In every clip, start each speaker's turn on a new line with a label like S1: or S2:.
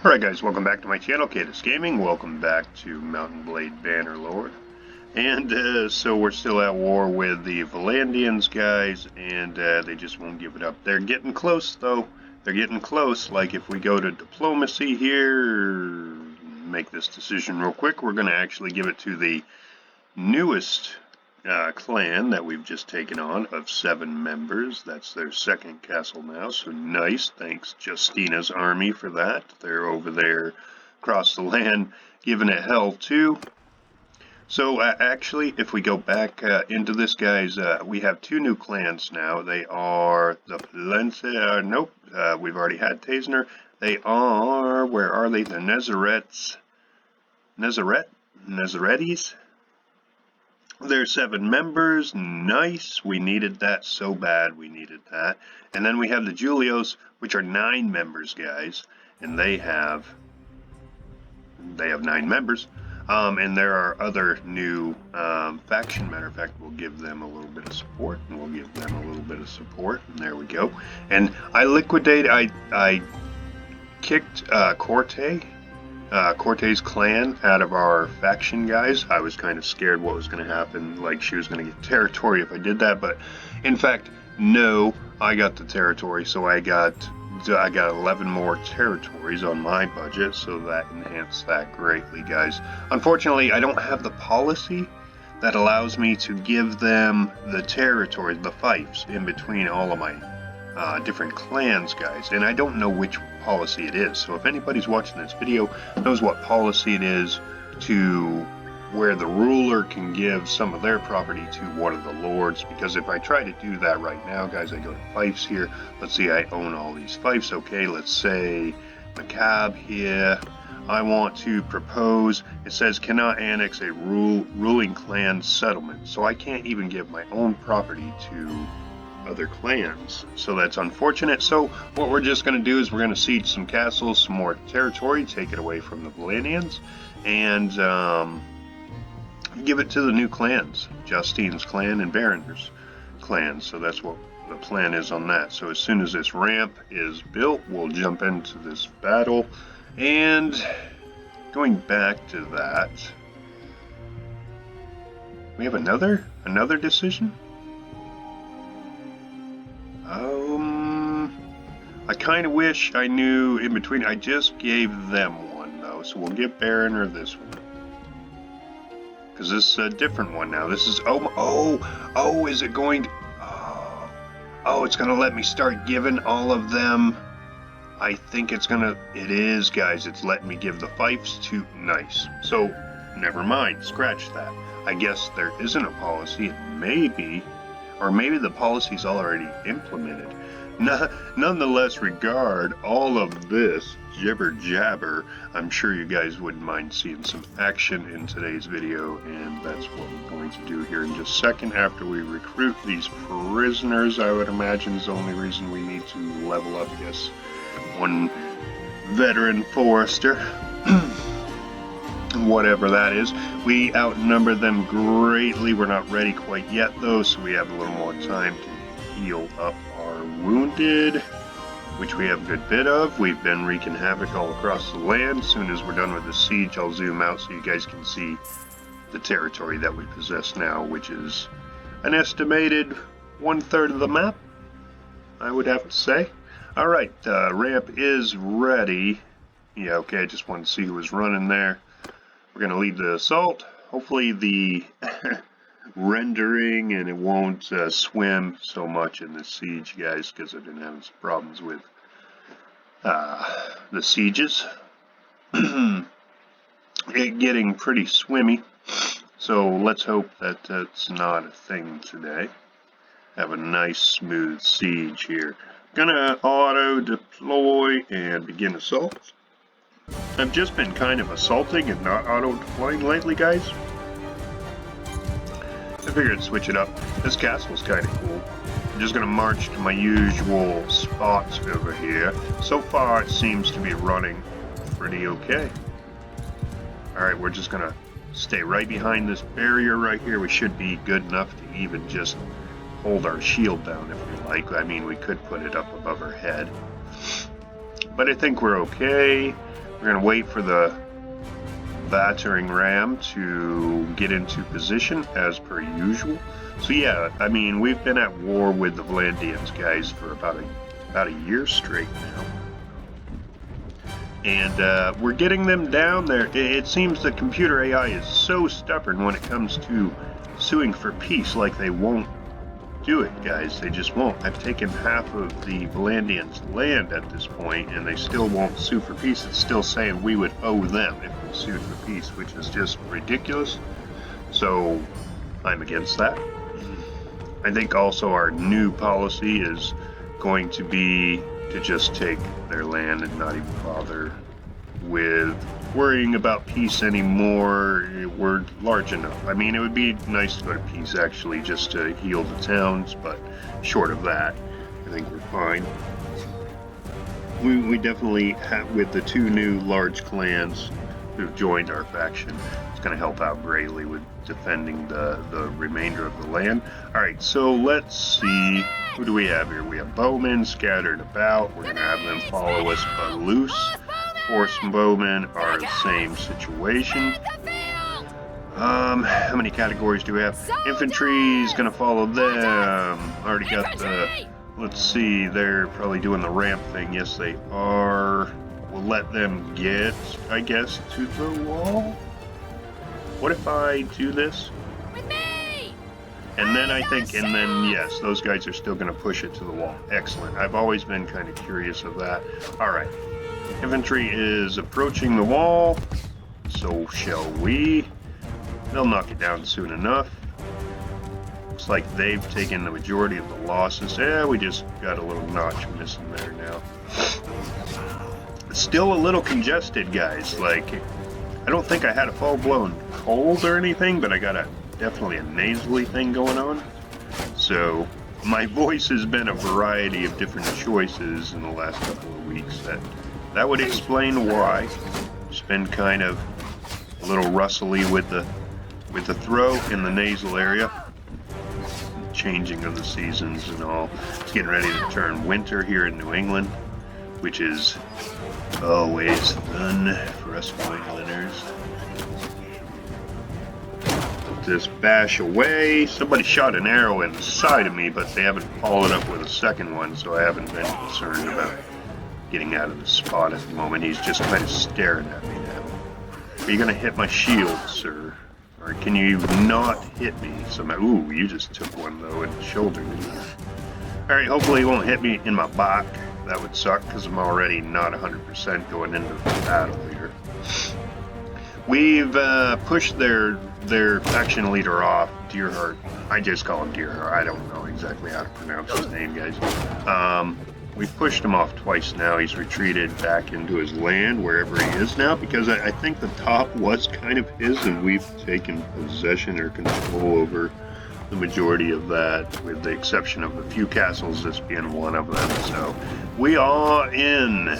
S1: Alright guys, welcome back to my channel, Cadus Gaming. Welcome back to Mountain Blade Bannerlord. And so we're still at war with the Vlandians, guys, and they just won't give it up. They're getting close, though. They're getting close. Like, if we go to diplomacy here, make this decision real quick, we're going to actually give it to the newest clan that we've just taken on of 7 members. That's their second castle now, so nice. Thanks Justina's army for that. They're over there across the land giving it hell too. So actually, if we go back into this, guys, we have 2 new clans now. They are the Vlandia, nope, we've already had Tasner. They are, where are they? The Nezaretes? There's 7 members. Nice. We needed that so bad. We needed that. And then we have the Julios, which are 9 members, guys. And they have 9 members. And there are other new faction. Matter of fact, we'll give them a little bit of support. And we'll give them a little bit of support. And there we go. And I kicked Corte's clan out of our faction, guys. I was kind of scared what was going to happen, like she was going to get territory if I did that, but in fact, no, I got the territory, so I got 11 more territories on my budget, so that enhanced that greatly, guys. Unfortunately, I don't have the policy that allows me to give them the territories, the fiefs, in between all of my different clans, guys, and I don't know which policy it is. So if anybody's watching this video knows what policy it is to where the ruler can give some of their property to one of the lords, because if I try to do that right now, guys, I go to fiefs here. Let's see, I own all these fiefs. Okay, let's say Macabre here. I want to propose, it says cannot annex a ruling clan settlement, so I can't even give my own property to other clans, so that's unfortunate. So what we're just going to do is we're going to siege some castles, some more territory, take it away from the Vlandians, and give it to the new clans, Justine's clan and Baron's clan. So that's what the plan is on that. So as soon as this ramp is built, we'll jump into this battle. And going back to that, we have another decision. I kind of wish I knew in between. I just gave them one, though, so we'll give Baron or this one. Because this is a different one now. This is, is it going to, it's going to let me start giving all of them. I think it's going to, it is, guys. It's letting me give the fiefs to, nice. So, never mind, scratch that. I guess there isn't a policy, maybe. Or maybe the policy's already implemented. Nonetheless, regard all of this jibber jabber. I'm sure you guys wouldn't mind seeing some action in today's video, and that's what we're going to do here in just a second. After we recruit these prisoners, I would imagine is the only reason we need to level up. Yes, one veteran forester. Whatever that is. We outnumber them greatly. We're not ready quite yet, though, so we have a little more time to heal up our wounded, which we have a good bit of. We've been wreaking havoc all across the land. As soon as we're done with the siege, I'll zoom out so you guys can see the territory that we possess now, which is an estimated 1/3 of the map, I would have to say. Alright, ramp is ready. Yeah, okay, I just wanted to see who was running there. We're going to lead the assault. Hopefully the rendering and it won't swim so much in the siege, guys, because I've been having some problems with the sieges. It getting pretty swimmy. So let's hope that that's not a thing today. Have a nice smooth siege here. Gonna auto deploy and begin assault. I've just been kind of assaulting and not auto-deploying lately, guys. I figured I'd switch it up. This castle's kind of cool. I'm just going to march to my usual spots over here. So far, it seems to be running pretty okay. Alright, we're just going to stay right behind this barrier right here. We should be good enough to even just hold our shield down if we like. I mean, we could put it up above our head. But I think we're okay. We're going to wait for the battering ram to get into position as per usual. So yeah, I mean, we've been at war with the Vlandians, guys, for about a year straight now. And we're getting them down there. It seems the computer AI is so stubborn when it comes to suing for peace, like they won't do it, guys. They just won't. I've taken half of the Vlandians' land at this point, and they still won't sue for peace. It's still saying we would owe them if we sued for peace, which is just ridiculous. So I'm against that. I think also our new policy is going to be to just take their land and not even bother with worrying about peace anymore. We're large enough. I mean, it would be nice to go to peace, actually, just to heal the towns, but short of that, I think we're fine. We definitely have, with the two new large clans who've joined our faction, it's going to help out greatly with defending the remainder of the land. Alright, so let's see. Who do we have here? We have bowmen scattered about. We're going to have them follow us, but loose. Horse bowmen are the same situation. How many categories do we have? Infantry is going to follow them. Already got the... Let's see, they're probably doing the ramp thing. Yes, they are. We'll let them get, I guess, to the wall. What if I do this?
S2: With me!
S1: And then I think, and then, yes, those guys are still going to push it to the wall. Excellent. I've always been kind of curious of that. All right. Infantry is approaching the wall. So shall we. They'll knock it down soon enough. Looks like they've taken the majority of the losses. Yeah, we just got a little notch missing there now. It's still a little congested, guys. Like, I don't think I had a full-blown cold or anything, but I got definitely a nasally thing going on. So my voice has been a variety of different choices in the last couple of weeks. That would explain why. It's been kind of a little rustly with the throat in the nasal area. Changing of the seasons and all. It's getting ready to turn winter here in New England, which is always fun for us New Englanders. Just bash away. Somebody shot an arrow in the side of me, but they haven't followed up with a second one, so I haven't been concerned about getting out of the spot at the moment. He's just kind of staring at me now. Are you going to hit my shield, sir? Or can you not hit me somehow? Ooh, you just took one, though, in the shoulder. Alright, hopefully he won't hit me in my back. That would suck, because I'm already not 100% going into the battle here. We've pushed their faction leader off, Deerheart. I just call him Deerheart. I don't know exactly how to pronounce his name, guys. We've pushed him off twice now. He's retreated back into his land, wherever he is now, because I think the top was kind of his, and we've taken possession or control over the majority of that, with the exception of a few castles, this being one of them. So we are in.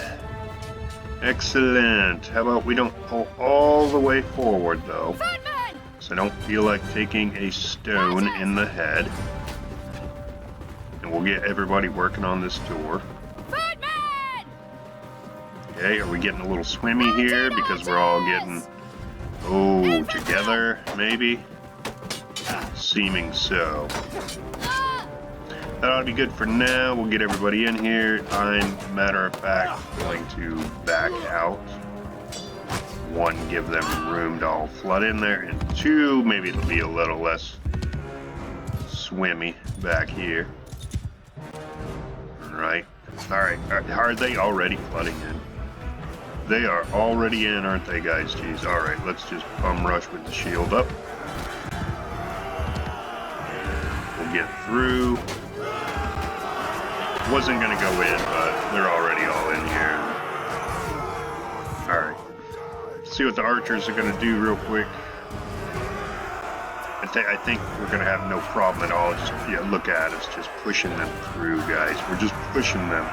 S1: Excellent. How about we don't pull all the way forward, though, because I don't feel like taking a stone in the head. And we'll get everybody working on this door. Okay, are we getting a little swimmy here because we're all getting, together, maybe? Seeming so. That ought to be good for now. We'll get everybody in here. I'm, matter of fact, going to back out. One, give them room to all flood in there, and two, maybe it'll be a little less swimmy back here. Right. Alright, are they already flooding in? They are already in, aren't they, guys? Jeez. Alright, let's just bum rush with the shield up. We'll get through. Wasn't going to go in, but they're already all in here. Alright. See what the archers are going to do real quick. I think we're going to have no problem at all. Just look at us, just pushing them through, guys. We're just pushing them.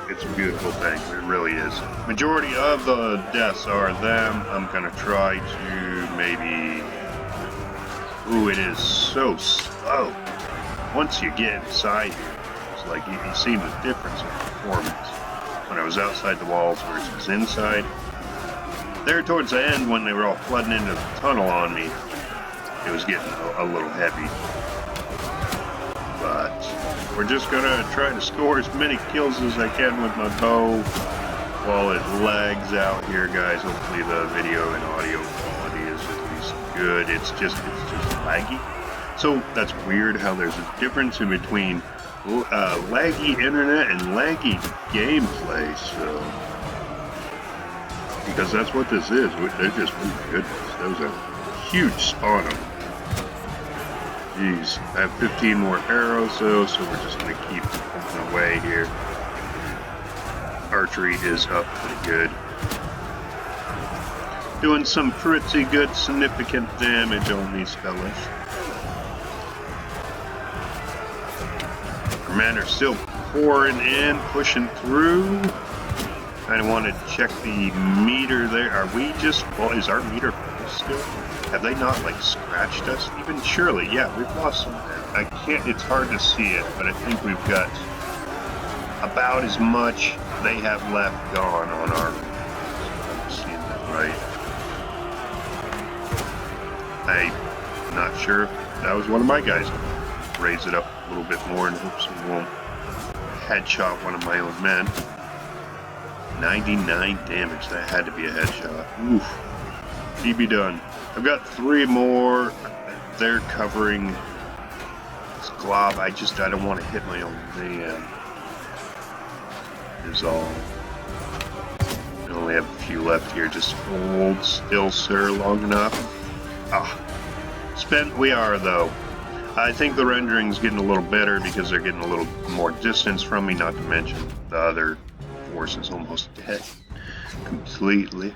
S1: It's a beautiful thing. It really is. Majority of the deaths are them. I'm going to try to maybe... Ooh, it is so slow. Once you get inside here, it's like you see the difference in performance. When I was outside the walls versus inside, There towards the end, when they were all flooding into the tunnel on me, it was getting a little heavy. But we're just gonna try to score as many kills as I can with my bow while it lags out here, guys. Hopefully the video and audio quality is at least good. It's just laggy. So that's weird how there's a difference in between laggy internet and laggy gameplay. So because that's what this is. They're just, oh my goodness, those are huge spawn of them. Jeez, I have 15 more arrows though, so we're just gonna keep pumping away here. Archery is up pretty good. Doing some pretty good significant damage on these fellas. Our men are still pouring in, pushing through. I want to check the meter there. Are we just full? Is our meter full still? Have they not like scratched us? Even surely, yeah, we've lost some. I can't, it's hard to see it, but I think we've got about as much they have left gone on our. I'm seeing that right. I'm not sure if that was one of my guys. Raise it up a little bit more in hopes we won't headshot one of my own men. 99 damage, that had to be a headshot. Oof. DB done. I've got 3 more. They're covering this glob. I don't want to hit my own man. Is all. I only have a few left here. Just hold still, sir, long enough. Ah. Spent we are, though. I think the rendering's getting a little better because they're getting a little more distance from me, not to mention the other force is almost dead completely.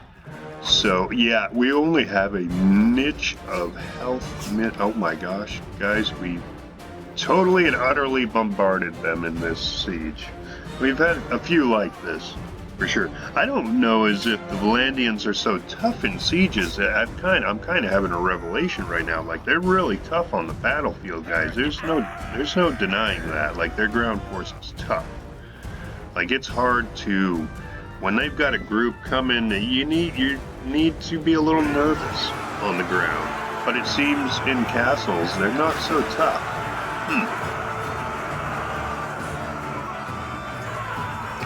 S1: So yeah, we only have a niche of health. Oh my gosh, guys, we totally and utterly bombarded them in this siege. We've had a few like this, for sure. I don't know as if the Vlandians are so tough in sieges. I'm kind of having a revelation right now. Like, they're really tough on the battlefield, guys. There's no denying that. Like, their ground force is tough. Like, it's hard to, when they've got a group coming, you need to be a little nervous on the ground. But it seems in castles, they're not so tough.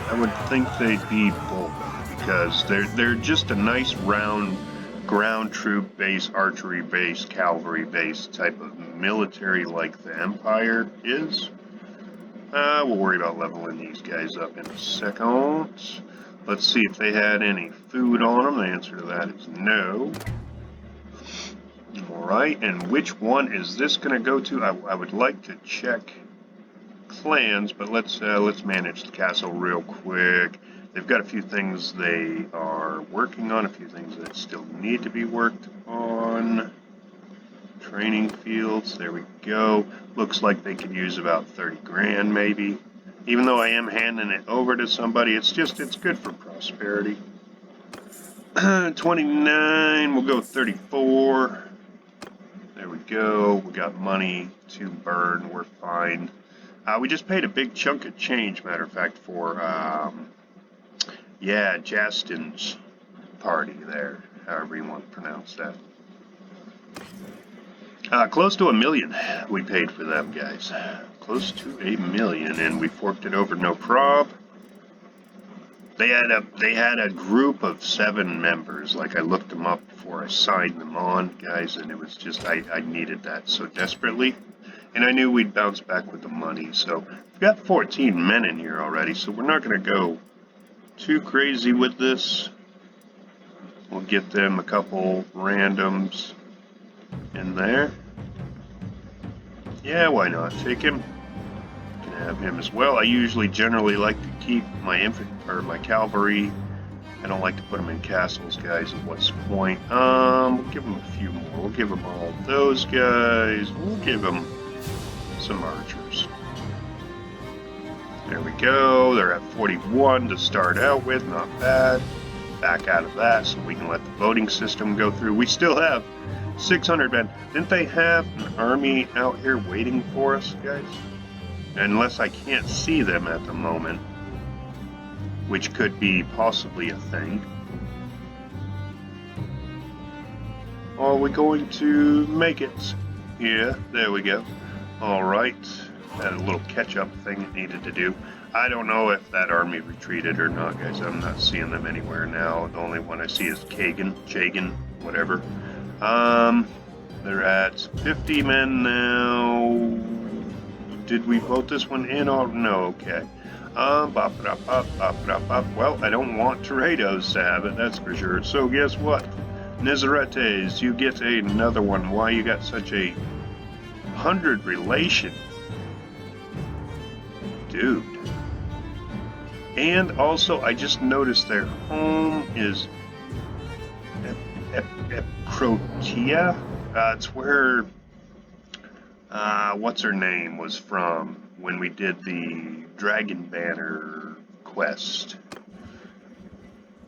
S1: I would think they'd be both, because they're just a nice round ground troop base, archery base, cavalry base type of military like the Empire is. We'll worry about leveling these guys up in a second. Let's see if they had any food on them. The answer to that is no. Alright, and which one is this going to go to? I would like to check clans, but let's manage the castle real quick. They've got a few things they are working on, a few things that still need to be worked on. Training fields, there we go. Looks like they could use about 30 grand maybe. Even though I am handing it over to somebody, it's good for prosperity. 29, we'll go 34. There we go. We got money to burn, we're fine. We just paid a big chunk of change, matter of fact, for, yeah, Justin's party there, however you want to pronounce that. Close to $1 million we paid for them, guys. Close to $1 million, and we forked it over no prob. They had a group of 7 members. Like, I looked them up before I signed them on, guys, and it was just, I needed that so desperately. And I knew we'd bounce back with the money, so we've got 14 men in here already, so we're not going to go too crazy with this. We'll get them a couple randoms in there. Yeah, why not? Take him. Can have him as well. I usually generally like to keep my my cavalry. I don't like to put them in castles, guys. At what's the point? We'll give them a few more. We'll give them all those guys. We'll give them some archers. There we go. They're at 41 to start out with. Not bad. Back out of that so we can let the voting system go through. We still have 600 men. Didn't they have an army out here waiting for us, guys? Unless I can't see them at the moment, which could be possibly a thing. Are we going to make it? Yeah, there we go. Alright. Had a little catch-up thing it needed to do. I don't know if that army retreated or not, guys. I'm not seeing them anywhere now. The only one I see is Chagan, whatever. They're at 50 men now. Did we vote this one in? Oh, no, okay. Well, I don't want Toredos to have it, that's for sure. So guess what? Nizaretes, you get another one. Why you got such a 100 relation? Dude. And also, I just noticed their home is Crotia. It's where what's her name was from when we did the Dragon Banner quest.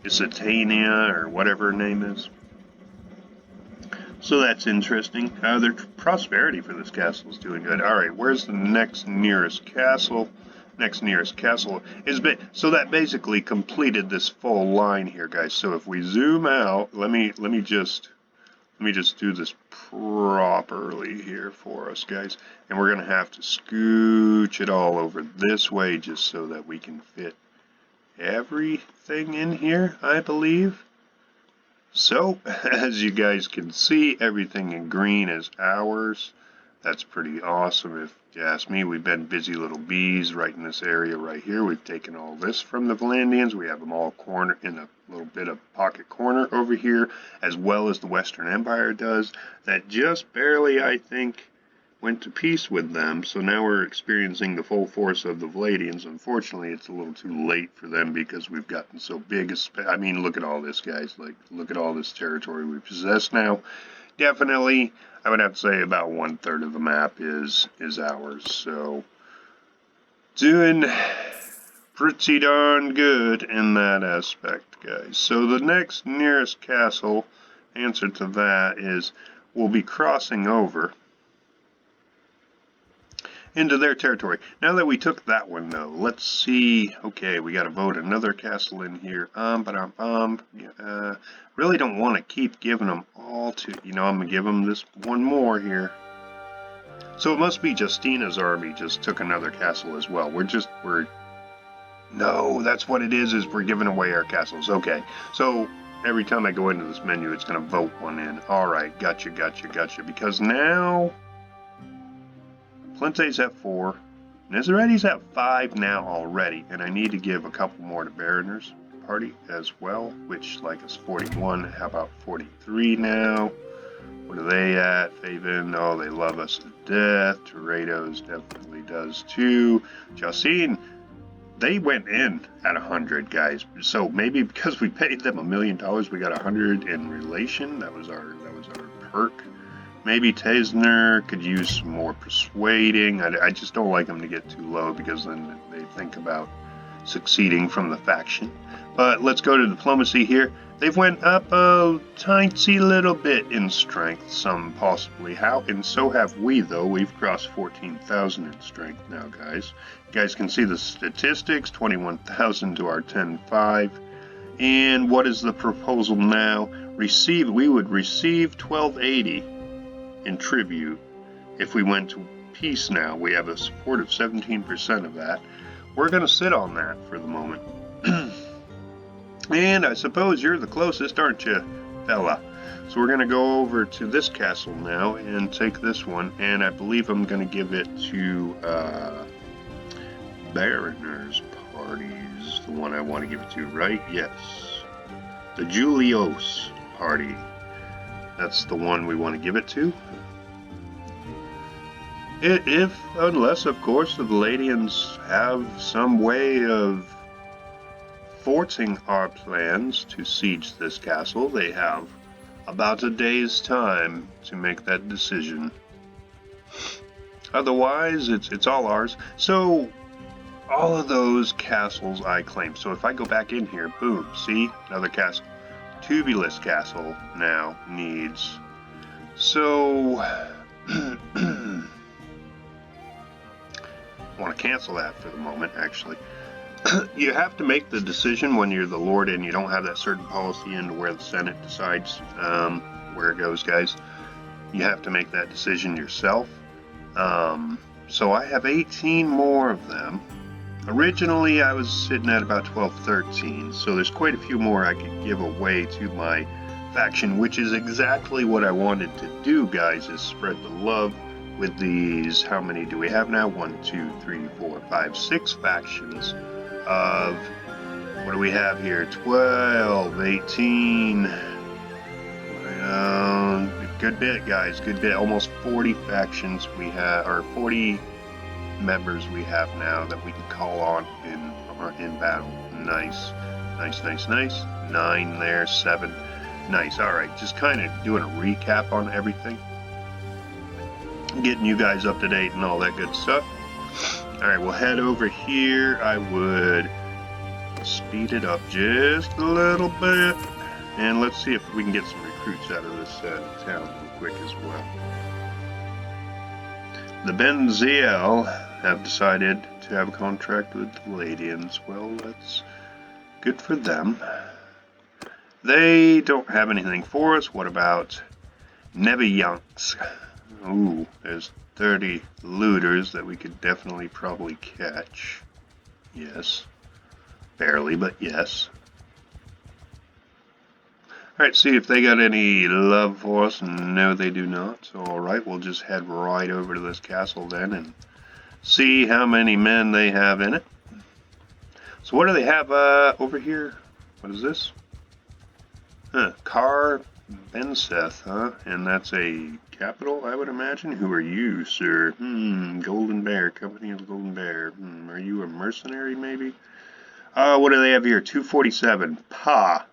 S1: Isitania or whatever her name is. So that's interesting. Their prosperity for this castle is doing good. All right, where's the next nearest castle? Next nearest castle is so that basically completed this full line here, guys. So if we zoom out, let me just do this properly here for us, guys. And we're gonna have to scooch it all over this way just so that we can fit everything in here, I believe. So, as you guys can see, everything in green is ours. That's pretty awesome if you ask me. We've been busy little bees right in this area right here. We've taken all this from the Vlandians. We have them all cornered in a little bit of pocket corner over here, as well as the Western Empire does. That just barely, I think, went to peace with them. So now we're experiencing the full force of the Vlandians. Unfortunately, it's a little too late for them because we've gotten so big. I mean, look at all this, guys. Like, look at all this territory we possess now. Definitely, I would have to say about 1/3 of the map is ours. So, doing pretty darn good in that aspect, guys. So the next nearest castle, answer to that is we'll be crossing over into their territory. Now that we took that one, though, let's see. Okay, we got to vote another castle in here. Really don't want to keep giving them all to. I'm gonna give them this one more here. So it must be Justina's army just took another castle as well. No, that's what it is we're giving away our castles. Okay, so every time I go into this menu, it's gonna vote one in. All right, gotcha. Because now Plente's at 4. Nizaretti's at 5 now already, and I need to give a couple more to Baroner's party as well, which is 41. How about 43 now? What are they at? Faven, oh, they love us to death. Toredos definitely does too. Jacine, they went in at 100, guys. So maybe because we paid them $1 million, we got 100 in relation. That was our perk. Maybe Tesner could use some more persuading. I just don't like them to get too low because then they think about succeeding from the faction. But let's go to diplomacy here. They've went up a tiny little bit in strength, some possibly. And so have we, though. We've crossed 14,000 in strength now, guys. You guys can see the statistics, 21,000 to our 10.5. And what is the proposal now? We would receive 1280 in tribute if we went to peace now. We have a support of 17% of that. We're going to sit on that for the moment. And I suppose you're the closest, aren't you, fella? So we're going to go over to this castle now and take this one, and I believe I'm going to give it to Baroner's parties, the one I want to give it to, right? Yes. The Julios party. That's the one we want to give it to. Unless, of course, the Vlandians have some way of thwarting our plans to siege this castle. They have about a day's time to make that decision. Otherwise, it's all ours. So, all of those castles I claim. So if I go back in here, boom, see? Another castle. Tubulus Castle now needs. So, I want to cancel that for the moment, actually. You have to make the decision when you're the Lord and you don't have that certain policy into where the Senate decides. where it goes, guys. You have to make that decision yourself. So I have 18 more of them. Originally, I was sitting at about 12, 13, so there's quite a few more I could give away to my faction, which is exactly what I wanted to do, guys, is spread the love with these. How many do we have now? 1, 2, 3, 4, 5, 6 factions of, what do we have here? 12, 18, good bit, guys, good bit. Almost 40 factions we have, or 40 members we have now that we can call on in battle. Nice, nice, nice, nice. 9 there, 7. Nice. All right, just kind of doing a recap on everything, getting you guys up to date and all that good stuff. All right, we'll head over here. I would speed it up just a little bit, and let's see if we can get some recruits out of this town real quick as well. The Benziel have decided to have a contract with the Vlandians. Well, that's good for them. They don't have anything for us. What about Neviyanks? Ooh, there's 30 looters that we could definitely probably catch. Yes. Barely, but yes. Alright, see if they got any love for us. No, they do not. So, alright, we'll just head right over to this castle then and see how many men they have in it. So what do they have over here? What is this? Car Benseth, huh? And that's a capital, I would imagine. Who are you, sir? Golden Bear, Company of the Golden Bear. Are you a mercenary, maybe? What do they have here? 247. Pa!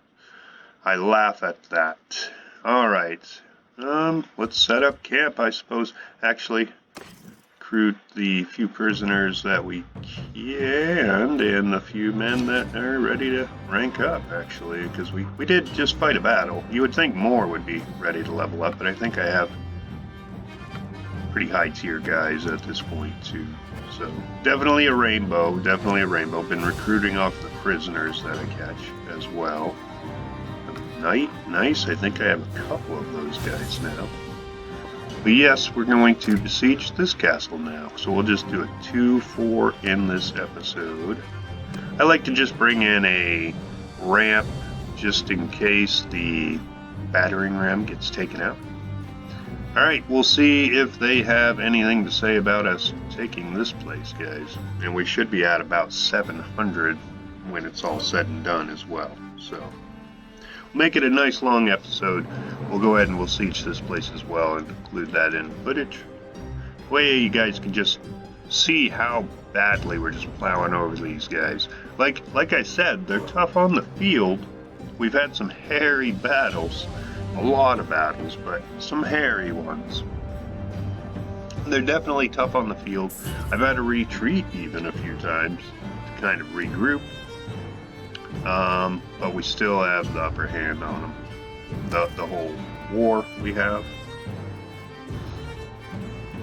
S1: I laugh at that. Alright. Let's set up camp, I suppose. Actually, recruit the few prisoners that we can, and the few men that are ready to rank up, actually, because we did just fight a battle. You would think more would be ready to level up, but I think I have pretty high tier guys at this point, too. So, definitely a rainbow, definitely a rainbow. Been recruiting off the prisoners that I catch as well. Nice, I think I have a couple of those guys now. But yes, we're going to besiege this castle now. So we'll just do a 2-4 in this episode. I like to just bring in a ramp just in case the battering ram gets taken out. Alright, we'll see if they have anything to say about us taking this place, guys. And we should be at about 700 when it's all said and done as well. So, make it a nice long episode. We'll go ahead and we'll siege this place as well and include that in footage. Way you guys can just see how badly we're just plowing over these guys. Like I said, they're tough on the field. We've had some hairy battles. A lot of battles, but some hairy ones. They're definitely tough on the field. I've had to retreat even a few times to kind of regroup. But we still have the upper hand on them. The whole war we have.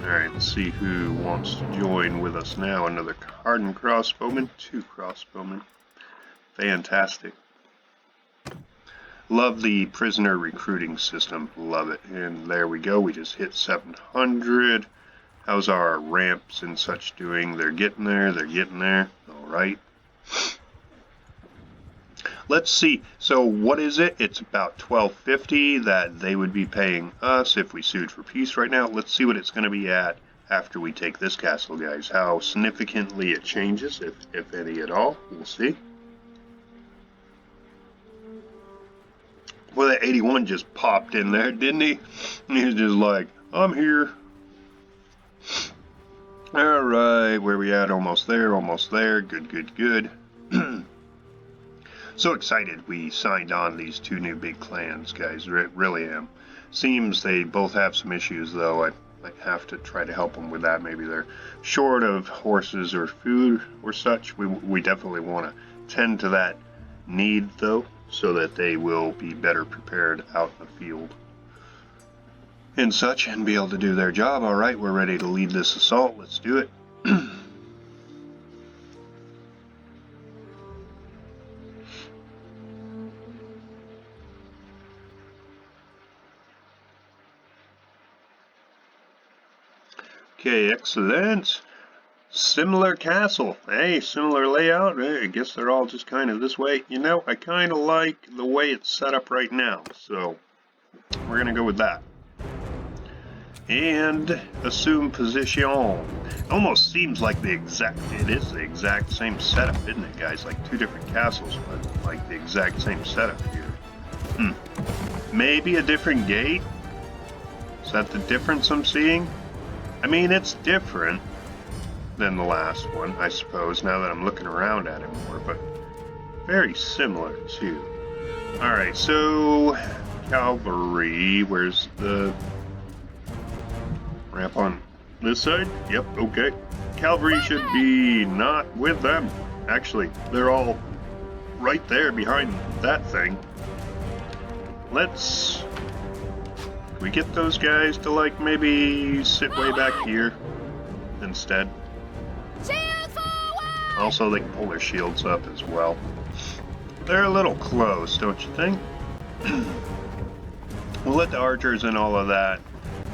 S1: Alright, let's see who wants to join with us now. Another hardened crossbowman, 2 crossbowmen. Fantastic. Love the prisoner recruiting system. Love it. And there we go. We just hit 700. How's our ramps and such doing? They're getting there. They're getting there. Alright. Let's see. So what is it? It's about $12.50 that they would be paying us if we sued for peace right now. Let's see what it's going to be at after we take this castle, guys. How significantly it changes, if any at all. We'll see. Well, that 81 just popped in there, didn't he? He was just like, I'm here. Alright, where we at? Almost there, almost there. Good, good, good. So excited we signed on these 2 new big clans, guys. Really am. Seems they both have some issues, though. I might have to try to help them with that. Maybe they're short of horses or food or such. We definitely want to tend to that need, though, so that they will be better prepared out in the field and such and be able to do their job. All right, we're ready to lead this assault. Let's do it. Okay, excellent. Similar castle. Hey, similar layout. Hey, I guess they're all just kind of this way. You know, I kind of like the way it's set up right now. So, we're going to go with that. And assume position. Almost seems like it is the exact same setup, isn't it, guys? Like two different castles, but like the exact same setup here. Maybe a different gate? Is that the difference I'm seeing? I mean, it's different than the last one, I suppose, now that I'm looking around at it more, but very similar too. Alright, so cavalry, where's the ramp on this side? Yep, okay. Cavalry should be not with them. Actually, they're all right there behind that thing. Let's... Can we get those guys to, like, maybe sit way back here instead? Also, they can pull their shields up as well. They're a little close, don't you think? We'll let the archers and all of that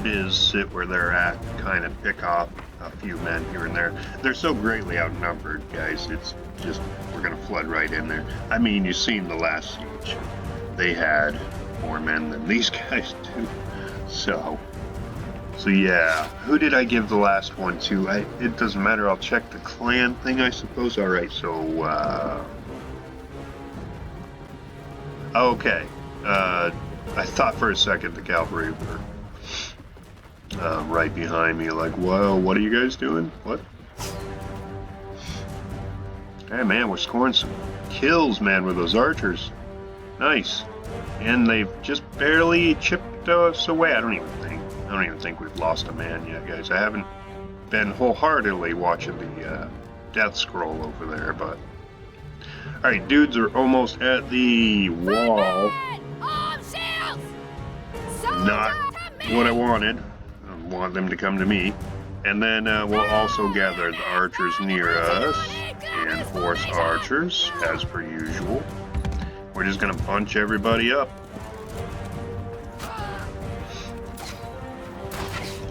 S1: biz sit where they're at, kind of pick off a few men here and there. They're so greatly outnumbered, guys. It's just, we're going to flood right in there. I mean, you've seen the last siege. They had more men than these guys do. So yeah, who did I give the last one to? It doesn't matter, I'll check the clan thing, I suppose. Alright, so, okay. I thought for a second the cavalry were right behind me, like, whoa, what are you guys doing? What? Hey, man, we're scoring some kills, man, with those archers. Nice. And they've just barely chipped us away. I don't even think we've lost a man yet, guys. I haven't been wholeheartedly watching the death scroll over there, but... Alright, dudes are almost at the wall. Not what I wanted. I want them to come to me. And then we'll also gather the archers near us. And horse archers, as per usual. We're just gonna bunch everybody up.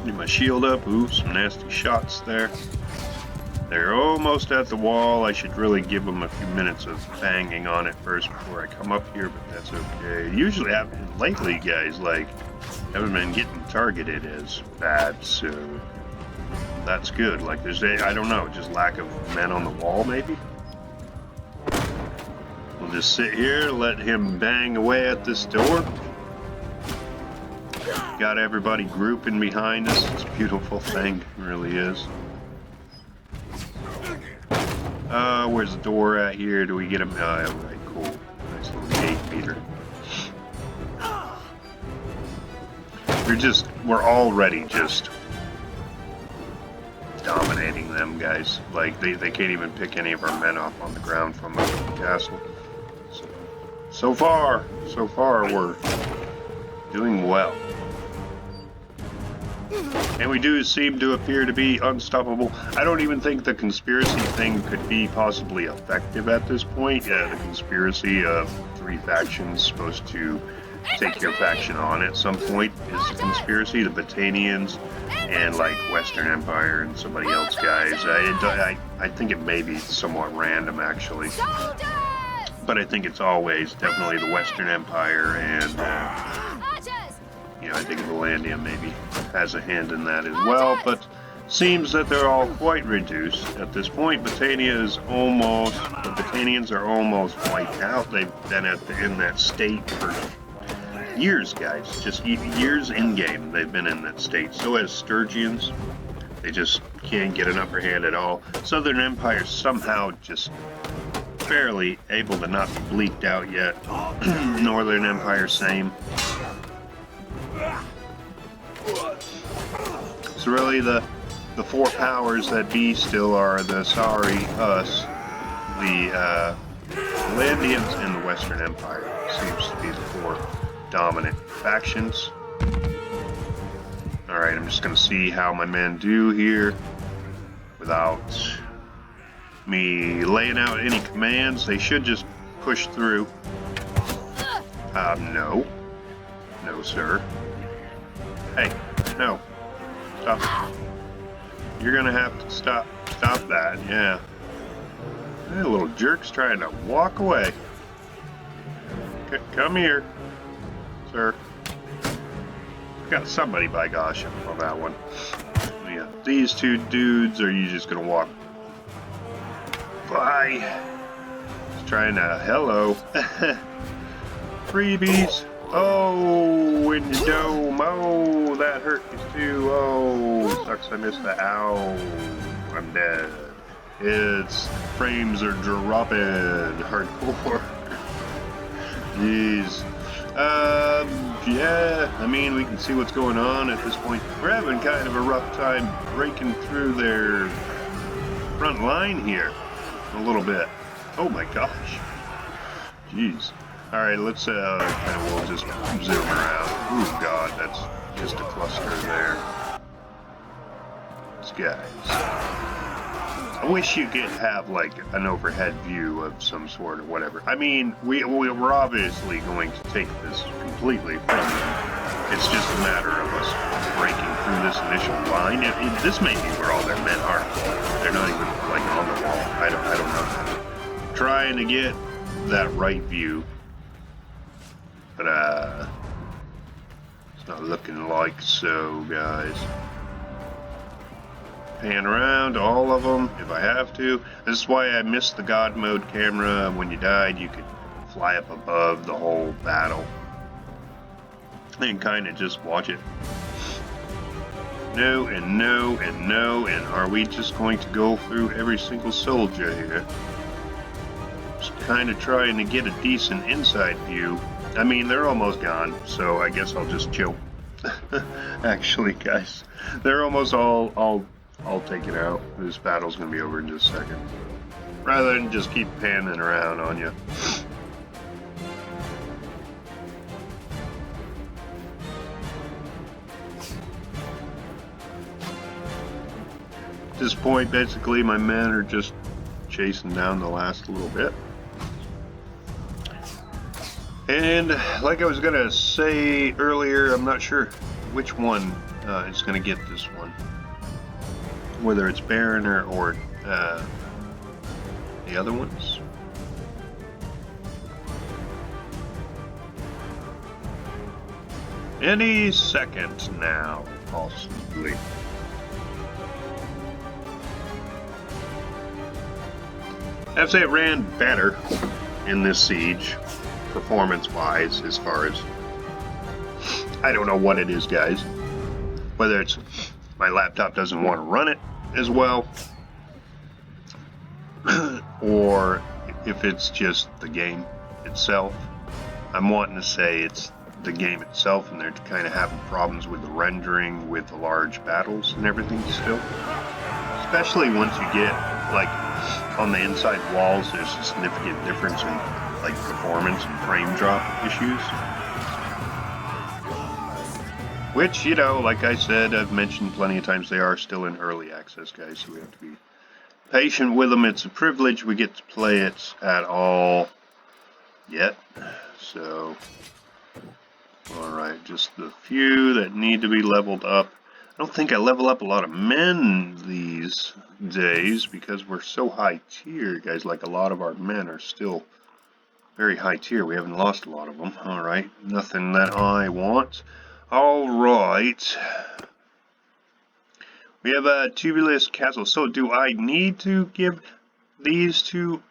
S1: Get my shield up. Ooh, some nasty shots there. They're almost at the wall. I should really give them a few minutes of banging on it first before I come up here, but that's okay. Usually, lately, guys, like, haven't been getting targeted as bad, so that's good. Like, there's I don't know, just lack of men on the wall, maybe? We'll just sit here, let him bang away at this door. Got everybody grouping behind us. It's a beautiful thing, it really is. Where's the door at here? Do we get him? Right, cool. Nice little gate meter. We're already just dominating them, guys. Like, they can't even pick any of our men off on the ground from the castle. So far, we're doing well. And we do seem to appear to be unstoppable. I don't even think the conspiracy thing could be possibly effective at this point. Yeah, the conspiracy of 3 factions supposed to take your faction on at some point is the conspiracy. The Battanians and, like, Western Empire and somebody else, guys. I think it may be somewhat random, actually. But I think it's always definitely the Western Empire and... you know, I think Vlandia maybe has a hand in that as well, but seems that they're all quite reduced at this point. The Battanians are almost wiped out. They've been in that state for years, guys. Just years in-game they've been in that state. So has Sturgians. They just can't get an upper hand at all. Southern Empire somehow just barely able to not be bleaked out yet. Northern Empire, same. So really the 4 powers that be still are the us, the Vlandians, and the Western Empire. Seems to be the 4 dominant factions. Alright, I'm just going to see how my men do here without me laying out any commands. They should just push through. No. No, sir. Hey, no. Stop. You're gonna have to stop that, yeah. Hey, little jerk's trying to walk away. Come here, sir. Got somebody, by gosh, on that one. Yeah, these two dudes, are you just gonna walk by? Just trying to, hello. Freebies. Oh, in the dome. Oh, that hurt me too. Oh, sucks I missed that. Ow, I'm dead. Its frames are dropping hardcore. Jeez. Yeah, I mean, we can see what's going on at this point. We're having kind of a rough time breaking through their front line here. A little bit. Oh my gosh. Jeez. Alright, let's, we'll just zoom around. Oh god, that's just a cluster there. These guys. I wish you could have, like, an overhead view of some sort or whatever. I mean, we're obviously going to take this completely from them. It's just a matter of us breaking through this initial line. This may be where all their men are. They're not even, like, on the wall. I don't know. Trying to get that right view. But, it's not looking like so, guys. Pan around all of them if I have to. This is why I missed the God mode camera. When you died, you could fly up above the whole battle and kind of just watch it. No, and no, and no, and are we just going to go through every single soldier here? Just kind of trying to get a decent inside view. I mean, they're almost gone, so I guess I'll just chill. Actually, guys, they're almost all I'll take it out. This battle's gonna be over in just a second. Rather than just keep panning around on you. At this point, basically, my men are just chasing down the last little bit. And like I was gonna say earlier, I'm not sure which one is gonna get this one. Whether it's Bannerlord or the other ones. Any second now, possibly. I have to say it ran better in this siege, performance-wise, as far as... I don't know what it is, guys. Whether it's my laptop doesn't want to run it as well, or if it's just the game itself. I'm wanting to say it's the game itself, and they're kind of having problems with the rendering with the large battles and everything still. Especially once you get, like, on the inside walls, there's a significant difference in, like, performance and frame drop issues. Which, you know, like I said, I've mentioned plenty of times, they are still in early access, guys, so we have to be patient with them. It's a privilege we get to play it at all yet. So, alright, just the few that need to be leveled up. I don't think I level up a lot of men these days because we're so high tier, guys. Like, a lot of our men are still very high tier. We haven't lost a lot of them. Alright, nothing that I want. Alright. We have a tubulous castle. So do I need to give these to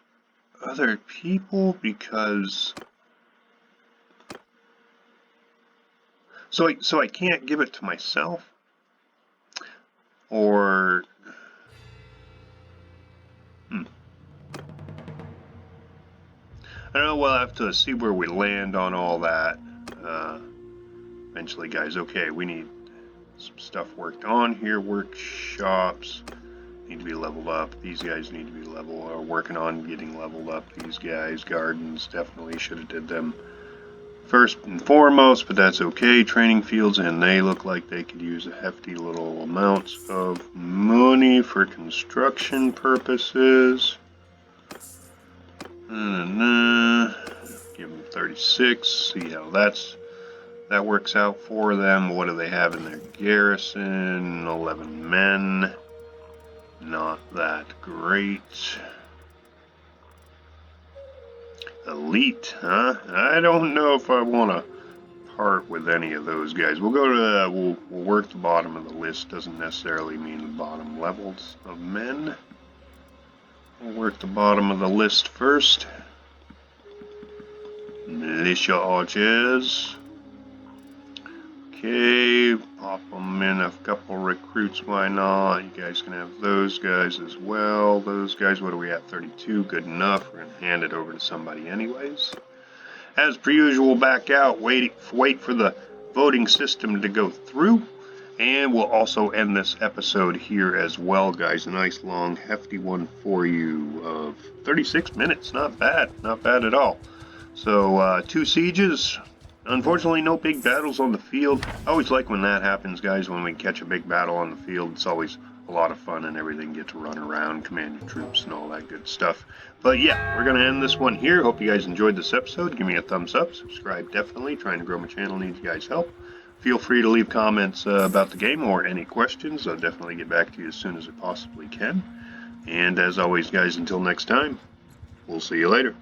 S1: other people? Because... So I can't give it to myself? Or... I don't know, we'll have to see where we land on all that. Eventually, guys. Okay, we need some stuff worked on here. Workshops need to be leveled up. These guys need to be leveled, or working on getting leveled up. These guys, gardens, definitely should have did them first and foremost, but that's okay. Training fields, and they look like they could use a hefty little amounts of money for construction purposes. Give them 36, see how that works out for them. What do they have in their garrison? 11 men. not that great. Elite, huh? I don't know if I want to part with any of those guys. We'll go to we'll work the bottom of the list. Doesn't necessarily mean the bottom levels of men. We'll work the bottom of the list first. Militia archers. Okay, pop them in a couple recruits, why not? You guys can have those guys as well. Those guys, what are we at? 32, good enough. We're going to hand it over to somebody anyways. As per usual, back out, wait for the voting system to go through. And we'll also end this episode here as well, guys. A nice long, hefty one for you of 36 minutes. Not bad at all. So, 2 sieges. Unfortunately, no big battles on the field. I always like when that happens, guys, when we catch a big battle on the field. It's always a lot of fun and everything. Get to run around, command your troops, and all that good stuff. But yeah, we're going to end this one here. Hope you guys enjoyed this episode. Give me a thumbs up. Subscribe, definitely. Trying to grow my channel. Needs you guys' help. Feel free to leave comments about the game or any questions. I'll definitely get back to you as soon as I possibly can. And as always, guys, until next time, we'll see you later.